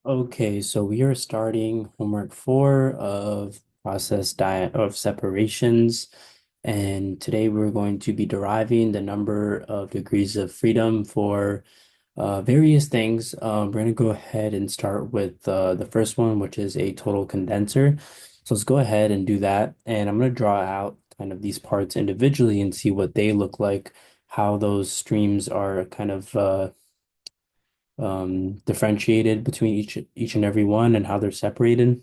Okay, so we are starting homework 4 of process diet of separations, and today we're going to be deriving the number of degrees of freedom for various things. We're going to go ahead and start with the first one, which is a total condenser. So let's go ahead and do that, and I'm going to draw out kind of these parts individually and see what they look like, how those streams are kind of differentiated between each and every one and how they're separated,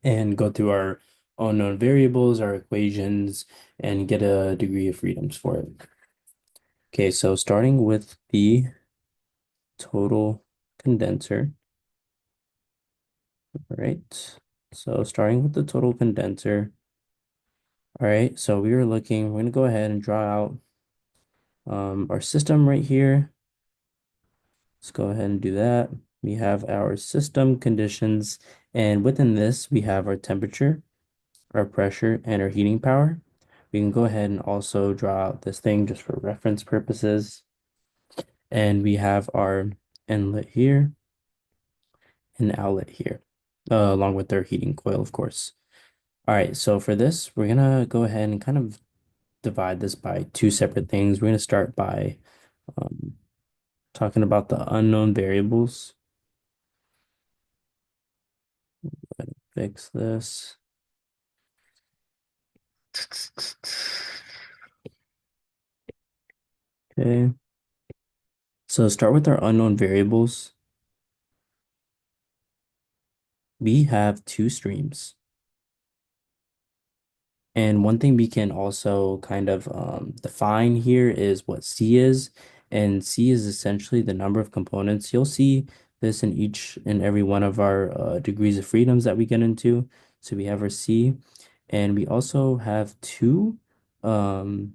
and go through our unknown variables, our equations, and get a degree of freedoms for it. Okay, so starting with the total condenser. All right. So starting with the total condenser. All right, so we're going to go ahead and draw out our system right here. Let's go ahead and do that. We have our system conditions, and within this, we have our temperature, our pressure, and our heating power. We can go ahead and also draw out this thing just for reference purposes. And we have our inlet here and outlet here, along with our heating coil, of course. All right, so for this, we're gonna go ahead and kind of divide this by two separate things. We're gonna start by um, talking about the unknown variables. Fix this. Okay, so start with our unknown variables. We have two streams. And one thing we can also kind of define here is what C is. And C is essentially the number of components. You'll see this in each and every one of our degrees of freedoms that we get into. So we have our C, and we also have two um,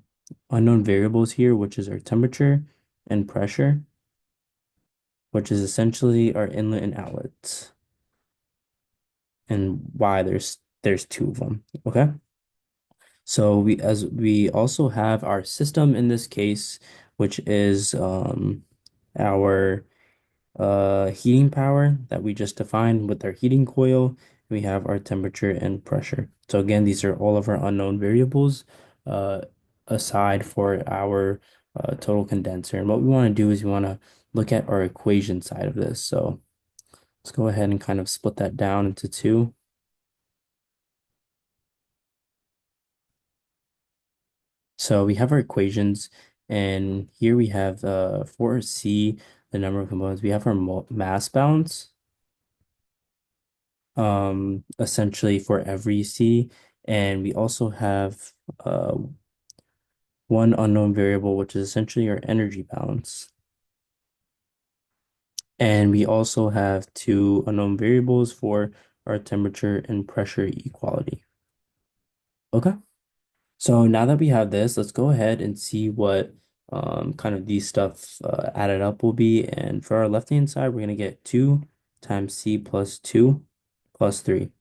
unknown variables here, which is our temperature and pressure, which is essentially our inlet and outlets, and why there's two of them. Okay. So we also have our system in this case, which is our heating power that we just defined with our heating coil. We have our temperature and pressure. So again, these are all of our unknown variables uh, aside for our total condenser. And what we want to do is we want to look at our equation side of this. So let's go ahead and kind of split that down into two. So we have our equations, and here we have for C, the number of components, we have our mass balance, essentially for every C, and we also have one unknown variable, which is essentially our energy balance. And we also have two unknown variables for our temperature and pressure equality. Okay. So now that we have this, let's go ahead and see what kind of these stuff added up will be. And for our left-hand side, we're going to get 2 times C plus 2 plus 3.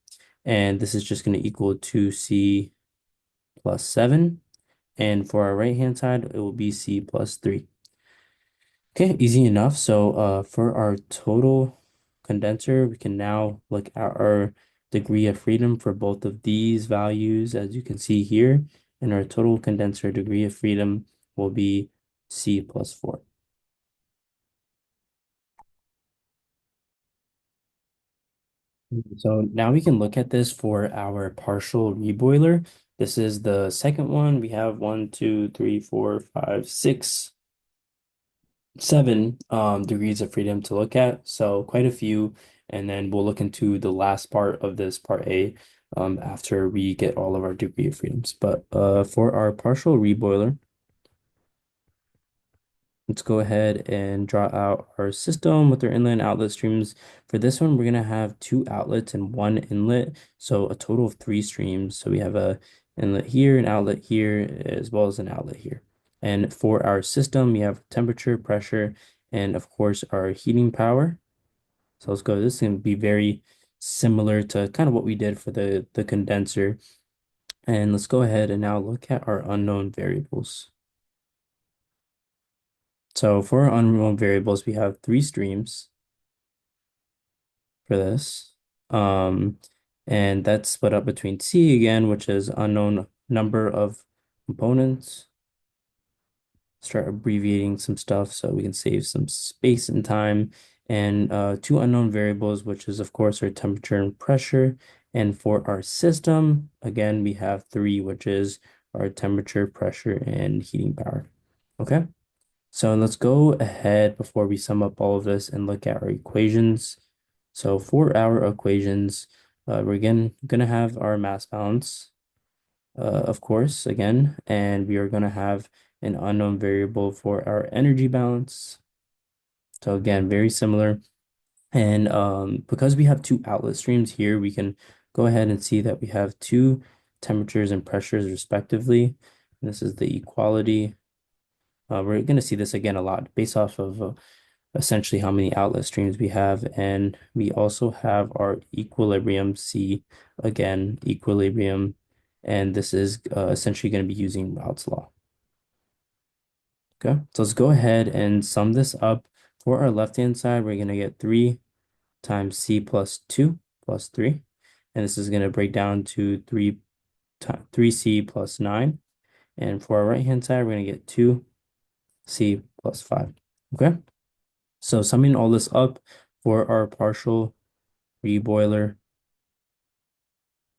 And this is just going to equal 2C plus 7. And for our right-hand side, it will be C plus 3. Okay, easy enough. So for our total condenser, we can now look at our degree of freedom for both of these values, as you can see here. And our total condenser degree of freedom will be C plus 4. So now we can look at this for our partial reboiler. This is the second one. We have one, two, three, four, five, six, seven degrees of freedom to look at. So quite a few. And then we'll look into the last part of this part A after we get all of our degree of freedoms. But for our partial reboiler, let's go ahead and draw out our system with our inlet and outlet streams. For this one, we're going to have two outlets and one inlet, so a total of three streams. So we have a inlet here, an outlet here, as well as an outlet here. And for our system, we have temperature, pressure, and of course our heating power. So let's go. This is going to be very similar to kind of what we did for the condenser. And let's go ahead and now look at our unknown variables. So for our unknown variables, we have three streams. for this. Um, and that's split up between C again, which is unknown number of components. Start abbreviating some stuff so we can save some space and time. And two unknown variables, which is of course our temperature and pressure. And for our system, again, we have three, which is our temperature, pressure, and heating power. Okay, so let's go ahead before we sum up all of this and look at our equations. So for our equations, we're again gonna have our mass balance, of course, again, and we are gonna have an unknown variable for our energy balance. So again, very similar. And because we have two outlet streams here, we can go ahead and see that we have two temperatures and pressures respectively. And this is the equality. We're going to see this again a lot based off of essentially how many outlet streams we have. And we also have our equilibrium C, again, equilibrium. And this is essentially going to be using Raoult's law. Okay, so let's go ahead and sum this up. For our left-hand side, we're going to get 3 times C plus 2 plus 3. And this is going to break down to 3C plus 9. And for our right-hand side, we're going to get 2C plus 5. Okay, so summing all this up for our partial reboiler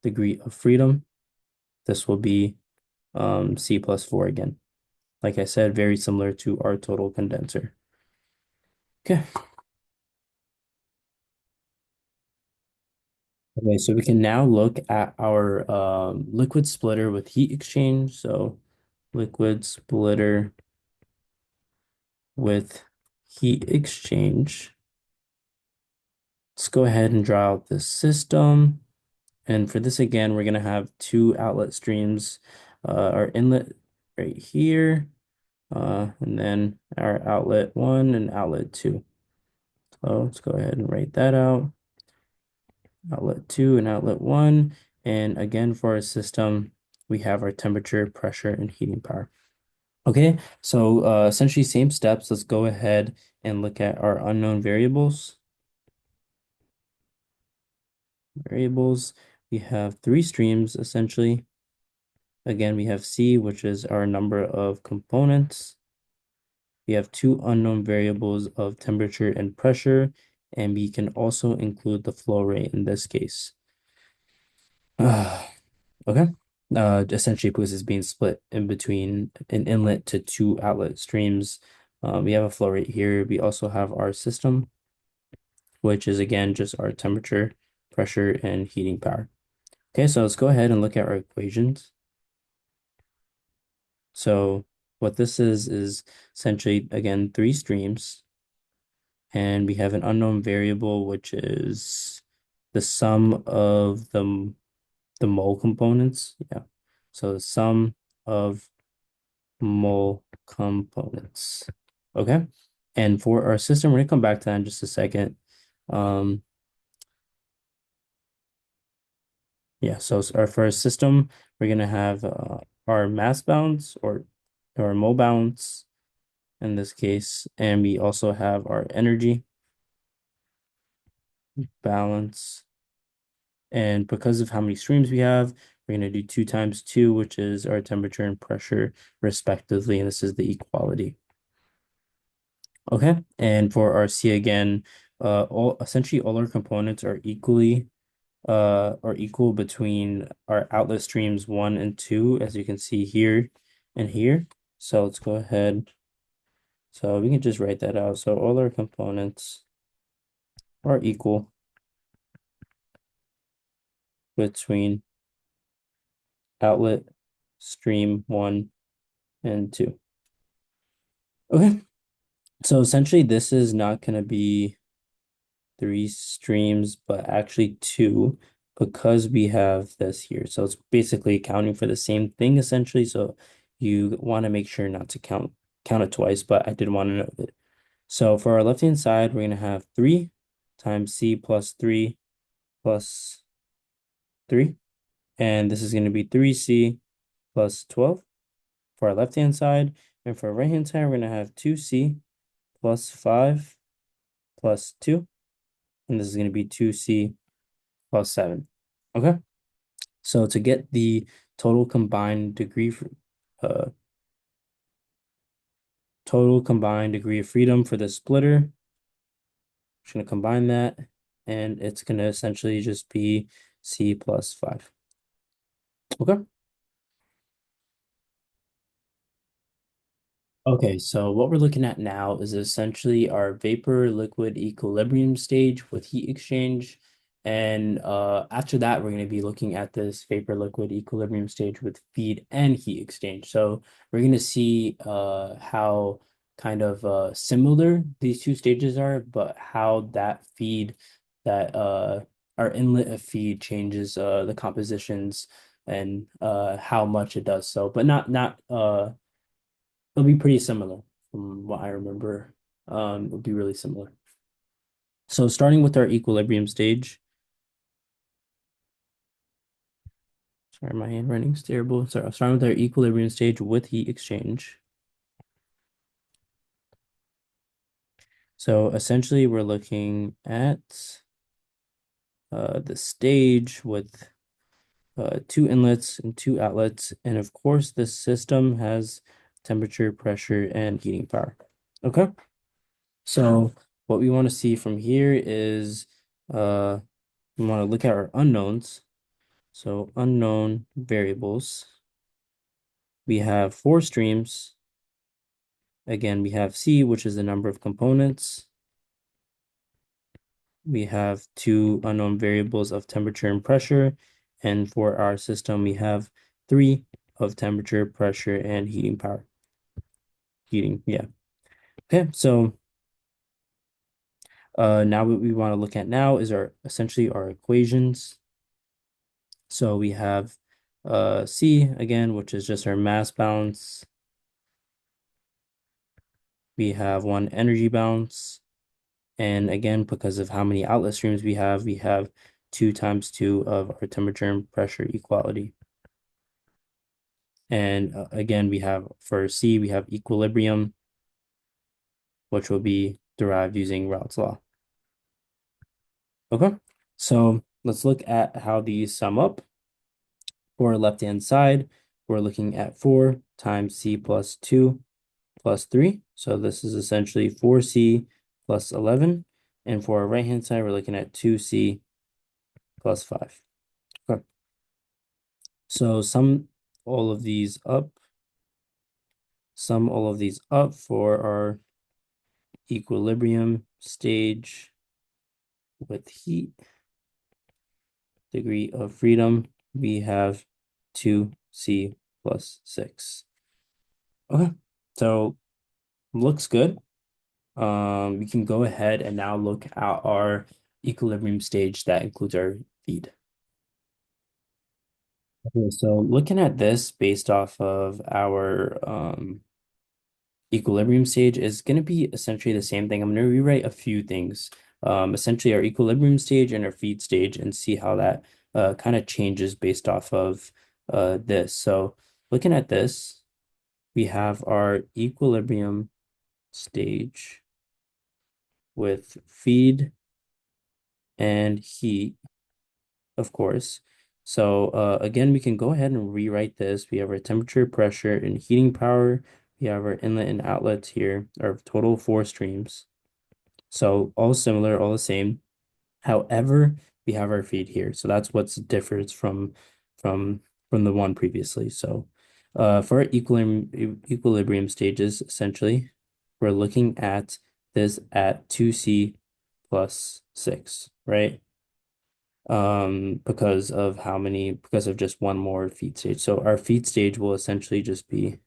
degree of freedom, this will be C plus 4 again. Like I said, very similar to our total condenser. Okay. Okay, so we can now look at our liquid splitter with heat exchange. So liquid splitter with heat exchange. Let's go ahead and draw out the system. And for this, again, we're going to have two outlet streams. Our inlet right here, and then our outlet 1 and outlet 2. So let's go ahead and write that out. Outlet 2 and outlet 1. And again, for our system, we have our temperature, pressure, and heating power. Okay, so essentially same steps. Let's go ahead and look at our unknown variables. Variables, we have three streams essentially. Again, we have C, which is our number of components. We have two unknown variables of temperature and pressure, and we can also include the flow rate in this case. Okay. Essentially because it's being split in between an inlet to two outlet streams. We have a flow rate here. We also have our system, which is again just our temperature, pressure, and heating power. Okay, so let's go ahead and look at our equations. So what this is essentially, again, three streams. And we have an unknown variable, which is the sum of the mole components. Yeah. So the sum of mole components. Okay. And for our system, we're gonna come back to that in just a second. Um, yeah, so for our system, we're gonna have our mass balance or mole balance in this case, and we also have our energy balance. And because of how many streams we have, we're going to do 2 times 2, which is our temperature and pressure respectively. And this is the equality. Okay. And for our C again, essentially all our components are equal between our outlet streams 1 and 2, as you can see here and here. So let's go ahead. So we can just write that out. So all our components are equal between outlet stream 1 and 2. Okay. So essentially, this is not going to be 3 streams, but actually 2 because we have this here. So it's basically accounting for the same thing essentially. So you want to make sure not to count it twice, but I did want to note it. So for our left-hand side, we're going to have 3 times C plus 3 plus 3. And this is going to be 3C plus 12 for our left-hand side. And for our right-hand side, we're going to have 2C plus 5 plus 2. and this is going to be 2C plus 7. Okay, so to get the total combined degree uh, total combined degree of freedom for the splitter, just going to combine that, and it's going to essentially just be C plus 5. Okay. Okay, so what we're looking at now is essentially our vapor liquid equilibrium stage with heat exchange. And after that, we're going to be looking at this vapor liquid equilibrium stage with feed and heat exchange. So we're going to see how kind of similar these two stages are, but how that feed, that our inlet of feed changes the compositions and how much it does so, but not it'll be pretty similar from what I remember. It'll be really similar. So starting with our equilibrium stage. Sorry, my handwriting's terrible. So starting with our equilibrium stage with heat exchange. So essentially we're looking at the stage with two inlets and two outlets. And of course, this system has temperature, pressure, and heating power. Okay. So what we want to see from here is we want to look at our unknowns. So unknown variables. We have four streams. Again, we have C, which is the number of components. We have two unknown variables of temperature and pressure. And for our system, we have three of temperature, pressure, and heating power. Heating, yeah. Okay, so now what we want to look at now is our essentially our equations. So we have C again, which is just our mass balance. We have one energy balance. And again, because of how many outlet streams we have 2 times 2 of our temperature and pressure equality. And again, we have for C, we have equilibrium, which will be derived using Raoult's law. Okay, so let's look at how these sum up. For our left-hand side, we're looking at 4 times C plus 2 plus 3. So this is essentially 4C plus 11. And for our right-hand side, we're looking at 2C plus 5. Okay. So sum all of these up for our equilibrium stage with heat degree of freedom. We have 2C plus 6. Okay, so looks good. We can go ahead and now look at our equilibrium stage that includes our feed. Okay, so looking at this based off of our equilibrium stage is going to be essentially the same thing. I'm going to rewrite a few things, essentially our equilibrium stage and our feed stage, and see how that kind of changes based off of this. So looking at this, we have our equilibrium stage with feed and heat, of course. So again, we can go ahead and rewrite this. We have our temperature, pressure, and heating power. We have our inlet and outlets here, our total 4 streams. So all similar, all the same. However, we have our feed here. So that's what's differs from from the one previously. So for our equilibrium stages, essentially, we're looking at this at 2C plus 6, right? Because of just one more feed stage. So our feed stage will essentially just be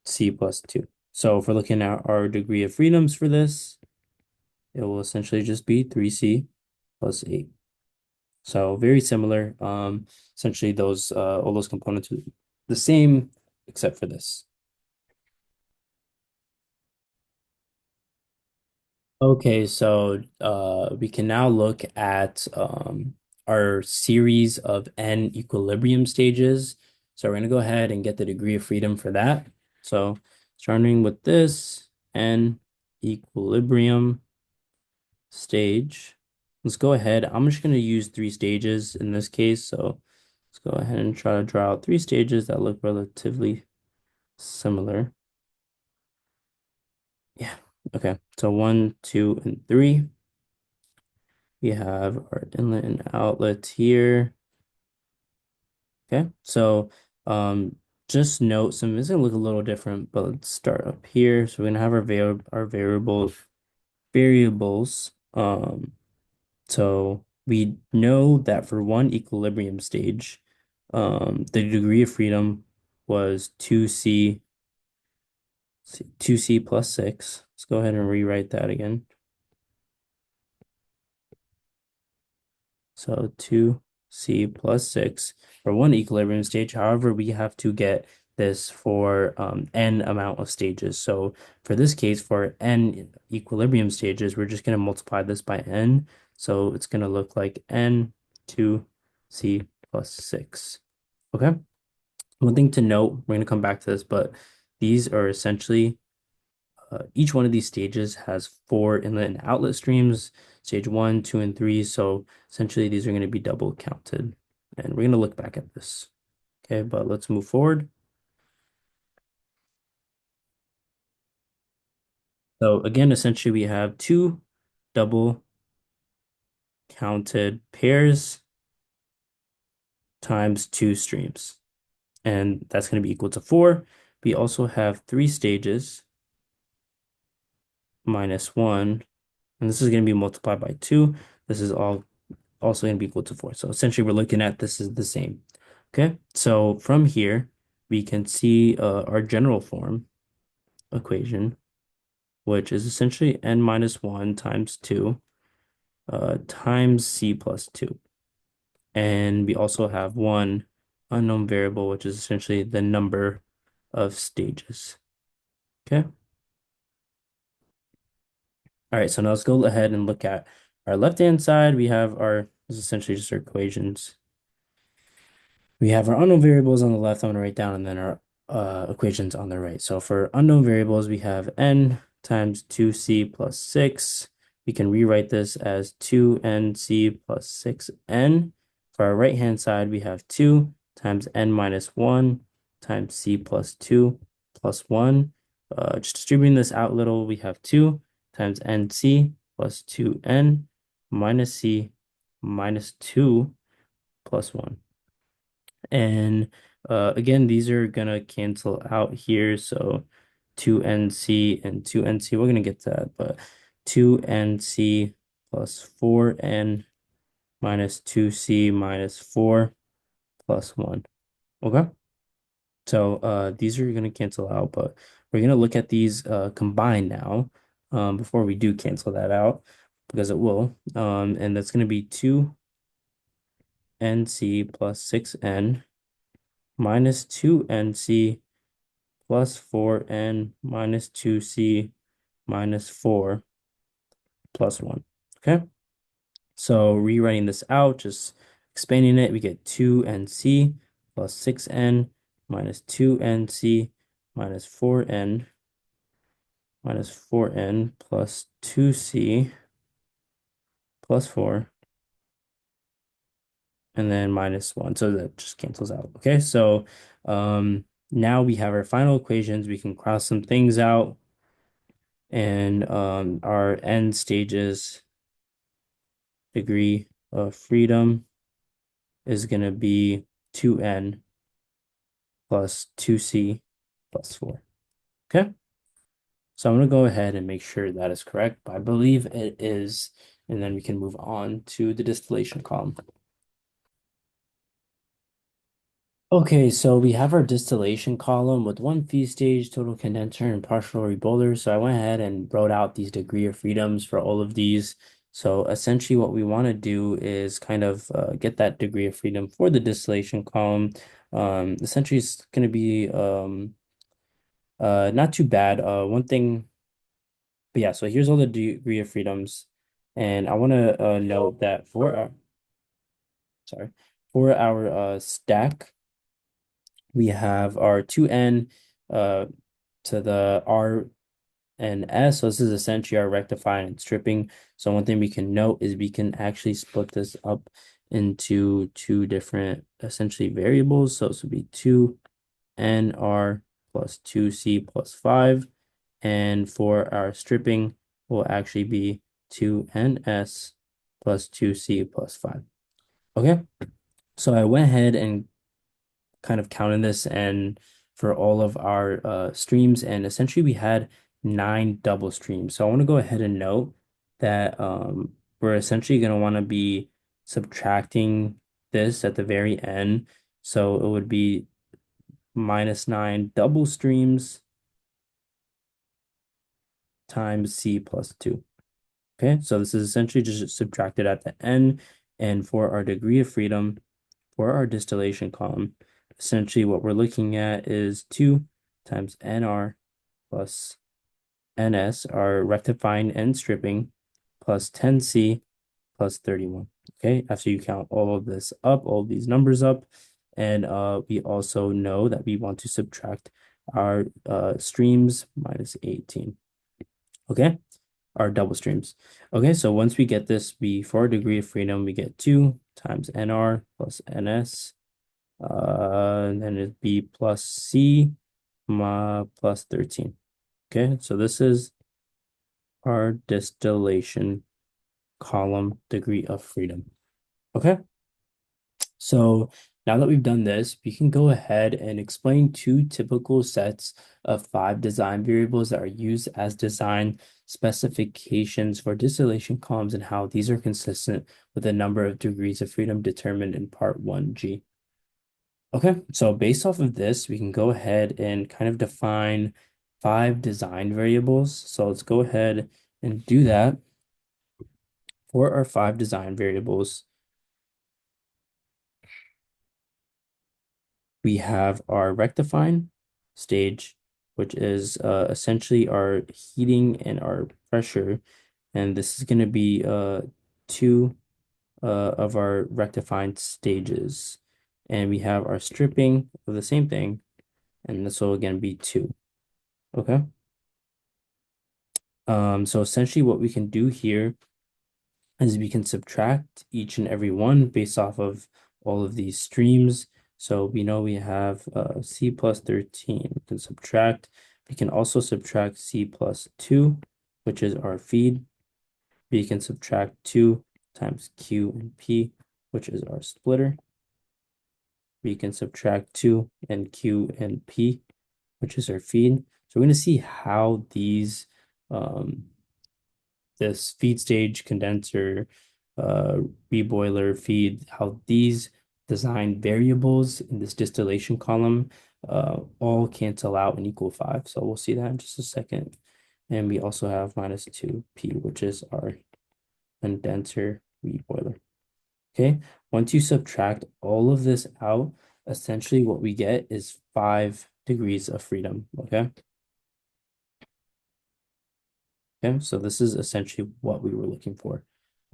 C plus 2. So if we're looking at our degree of freedoms for this, it will essentially just be 3C plus 8. So very similar. Essentially those all those components are the same except for this. Okay, so we can now look at our series of n equilibrium stages. So we're gonna go ahead and get the degree of freedom for that. So starting with this n equilibrium stage. Let's go ahead. I'm just going to use three stages in this case. So let's go ahead and try to draw out three stages that look relatively similar. Yeah. Okay. So one, two, and three. We have our inlet and outlet here. Okay. So just note some it's gonna look a little different, but let's start up here. So we're gonna have our variables. So we know that for one equilibrium stage, the degree of freedom was 2c plus 6. Let's go ahead and rewrite that again. So 2c plus 6 for one equilibrium stage. However, we have to get this for n amount of stages. So for this case, for n equilibrium stages, we're just going to multiply this by n. So it's going to look like n 2c plus 6. Okay. One thing to note, we're going to come back to this, but these are essentially each one of these stages has four inlet and outlet streams, stage one, two, and three. So essentially these are going to be double counted. And we're going to look back at this. Okay, but let's move forward. So again, essentially we have two double counted pairs times two streams. And that's going to be equal to four. We also have three stages minus one. And this is going to be multiplied by two. This is all also going to be equal to 4. So essentially, we're looking at this is the same. Okay, so from here, we can see our general form equation, which is essentially n minus 1 times 2 times c plus 2. And we also have one unknown variable, which is essentially the number of stages. Okay. All right, so now let's go ahead and look at our left-hand side. We have this is essentially just our equations. We have our unknown variables on the left, I'm going to write down, and then our equations on the right. So for unknown variables, we have n times 2c plus 6. We can rewrite this as 2nc plus 6n. For our right-hand side, we have 2 times n minus 1 times c plus 2 plus 1. Just distributing this out a little, we have 2 times nc plus 2n minus c minus 2 plus 1. And again, these are gonna cancel out here. So 2nc and 2nc, we're gonna get to that, but 2nc plus 4n minus 2c minus 4 plus 1. Okay. So these are gonna cancel out, but we're gonna look at these combined now before we do cancel that out because it will. And that's gonna be 2nc plus 6n minus 2nc plus 4n minus 2c minus 4 plus 1. Okay, so rewriting this out, just expanding it, we get 2nc plus 6n minus 2nc minus 4n minus 4n plus 2c plus 4 and then minus 1. So that just cancels out. Okay, so now we have our final equations. We can cross some things out. And our end stages degree of freedom is going to be 2n plus 2c plus 4. Okay, so I'm going to go ahead and make sure that is correct, but I believe it is, and then we can move on to the distillation column. Okay, so we have our distillation column with one feed stage, total condenser, and partial reboiler. So I went ahead and wrote out these degree of freedoms for all of these. So essentially what we want to do is kind of get that degree of freedom for the distillation column. Essentially it's going to be not too bad. One thing, but yeah, so here's all the degree of freedoms. And I want to note that sorry, for our stack, we have our 2n uh, to the r and S. So this is essentially our rectifying and stripping. So one thing we can note is we can actually split this up into two different essentially variables. So this would be 2NR plus 2C plus 5. And for our stripping will actually be 2NS plus 2C plus 5. Okay, so I went ahead and kind of counted this and for all of our streams, and essentially we had 9 double streams. So I want to go ahead and note that we're essentially going to want to be subtracting this at the very end. So it would be -9 double streams times C plus 2. Okay, so this is essentially just subtracted at the end. And for our degree of freedom, for our distillation column, essentially what we're looking at is 2 times NR plus NS, our rectifying and stripping, plus 10C plus 31. Okay, after you count all of this up, all of these numbers up, and we also know that we want to subtract our streams minus 18. Okay, our double streams. Okay, so once we get this, for our degree of freedom, we get 2 times NR plus NS, and then it'd be plus C plus 13. Okay, so this is our distillation column degree of freedom. Okay, so now that we've done this, we can go ahead and explain two typical sets of 5 design variables that are used as design specifications for distillation columns and how these are consistent with the number of degrees of freedom determined in part 1G. Okay, so based off of this, we can go ahead and kind of define 5 design variables. So let's go ahead and do that. For our 5 design variables, we have our rectifying stage, which is essentially our heating and our pressure. And this is going to be two of our rectifying stages. And we have our stripping of the same thing, and this will again be 2. Okay. So essentially what we can do here is we can subtract each and every one based off of all of these streams. So we know we have C plus 13. We can subtract. We can also subtract C plus 2, which is our feed. We can subtract 2 times Q and P, which is our splitter. We can subtract 2 and Q and P, which is our feed. So we're going to see how this feed stage, condenser, reboiler, feed, how these design variables in this distillation column all cancel out and equal 5. So we'll see that in just a second. And we also have -2P, which is our condenser reboiler. Okay, once you subtract all of this out, essentially what we get is 5 degrees of freedom. Okay. Okay, so this is essentially what we were looking for.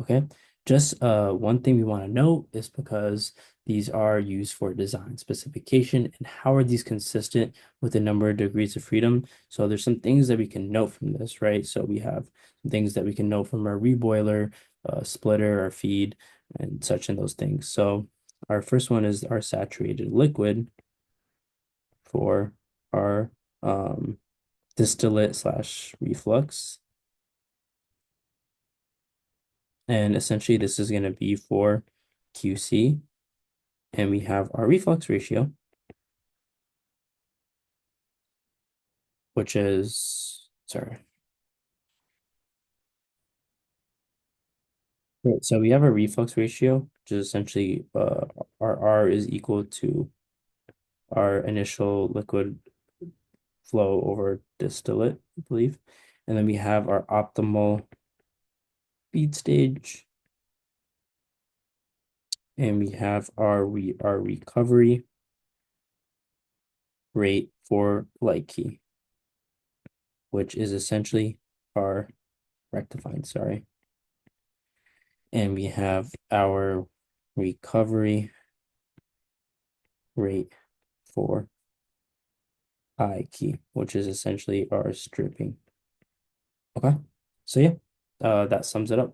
Okay, just one thing we want to note is because these are used for design specification and how are these consistent with the number of degrees of freedom. So there's some things that we can note from this, right? So we have some things that we can note from our reboiler, splitter, our feed, and such and those things. So our first one is our saturated liquid for our distillate slash reflux. And essentially this is going to be for QC. And we have our reflux ratio, which is, sorry. Right, so we have a reflux ratio, which is essentially our R is equal to our initial liquid flow over distillate, I believe. And then we have our optimal feed stage. And we have our recovery rate for light key, which is essentially our rectifying, sorry. And we have our recovery rate for high key, which is essentially our stripping. Okay. So yeah, that sums it up.